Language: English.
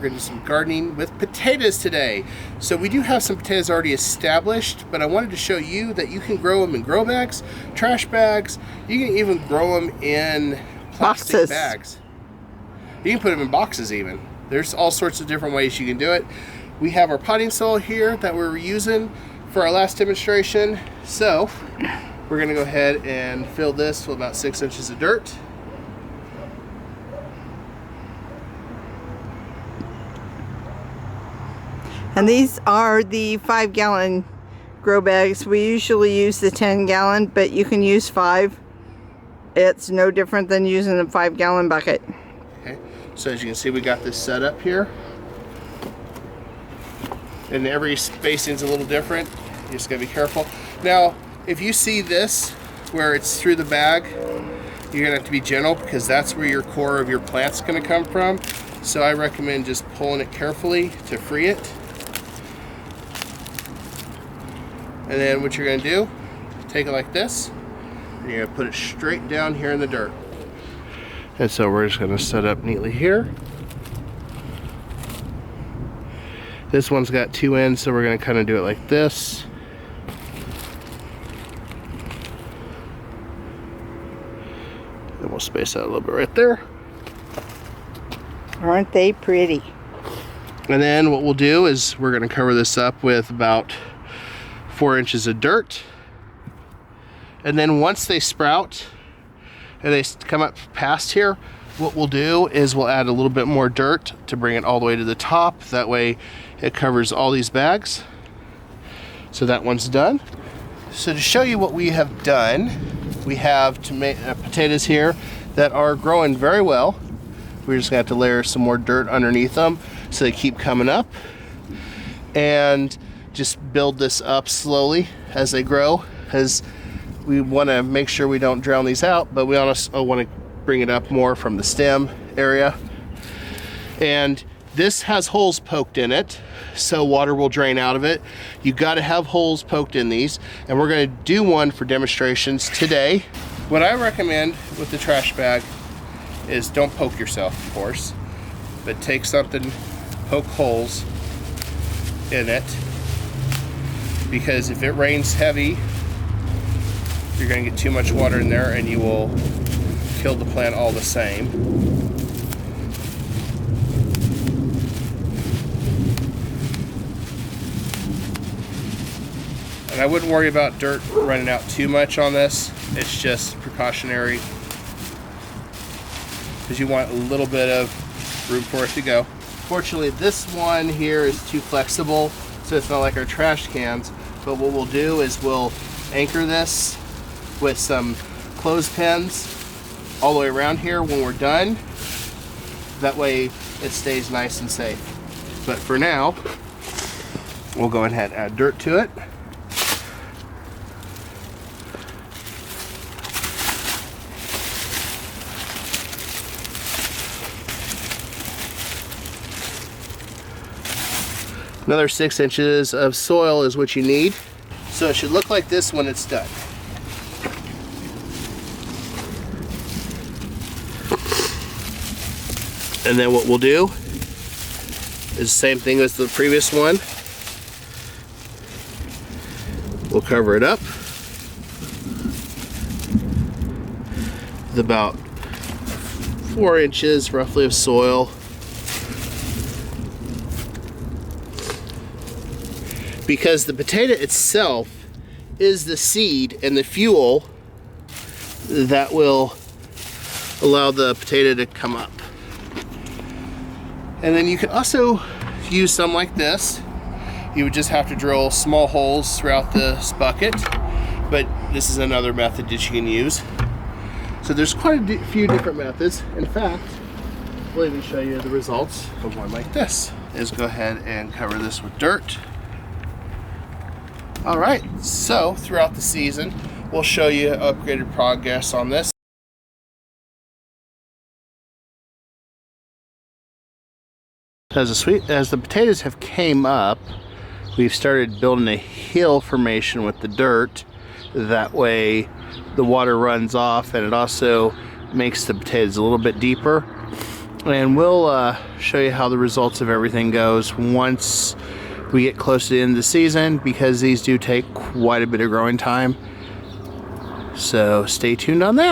We're going to do some gardening with potatoes today. So we do have some potatoes already established, but I wanted to show you that you can grow them in grow bags, trash bags. You can even grow them in plastic bags. You can put them in boxes even. There's all sorts of different ways you can do it. We have our potting soil here that we're using for our last demonstration. So we're going to go ahead and fill this with about 6 inches of dirt. And these are the 5-gallon grow bags. We usually use the 10-gallon, but you can use 5. It's no different than using a 5-gallon bucket. Okay, so as you can see, we got this set up here. And every spacing's a little different. You just gotta be careful. Now, if you see this, where it's through the bag, you're gonna have to be gentle because that's where your core of your plant's gonna come from. So I recommend just pulling it carefully to free it. And then what you're gonna do, take it like this, and you're gonna put it straight down here in the dirt. And so we're just gonna set up neatly here. This one's got 2 ends, so we're gonna kind of do it like this. And we'll space out a little bit right there. Aren't they pretty? And then what we'll do is we're gonna cover this up with about 4 inches of dirt. And then once they sprout and they come up past here, what we'll do is we'll add a little bit more dirt to bring it all the way to the top. That way it covers all these bags. So that one's done. So to show you what we have done, we have potatoes here that are growing very well. We're just gonna have to layer some more dirt underneath them so they keep coming up. And just build this up slowly as they grow, as we want to make sure we don't drown these out, but we also want to bring it up more from the stem area. And this has holes poked in it, so water will drain out of it. You got to have holes poked in these, and we're going to do one for demonstrations today. What I recommend with the trash bag is don't poke yourself, of course, but take something, poke holes in it, because if it rains heavy, you're going to get too much water in there and you will kill the plant all the same. And I wouldn't worry about dirt running out too much on this. It's just precautionary because you want a little bit of room for it to go. Fortunately, this one here is too flexible, so it's not like our trash cans. But what we'll do is we'll anchor this with some clothespins all the way around here when we're done. That way it stays nice and safe. But for now, we'll go ahead and add dirt to it. Another 6 inches of soil is what you need. So it should look like this when it's done. And then what we'll do is the same thing as the previous one. We'll cover it up with about 4 inches roughly of soil. Because the potato itself is the seed and the fuel that will allow the potato to come up. And then you can also use some like this. You would just have to drill small holes throughout this bucket, but this is another method that you can use. So there's quite a few different methods. In fact, we'll even show you the results of one like this. Is go ahead and cover this with dirt. All right, so throughout the season, we'll show you upgraded progress on this. As the potatoes have came up, we've started building a hill formation with the dirt. That way the water runs off, and it also makes the potatoes a little bit deeper. And we'll show you how the results of everything goes once we get close to the end of the season, because these do take quite a bit of growing time. So stay tuned on that.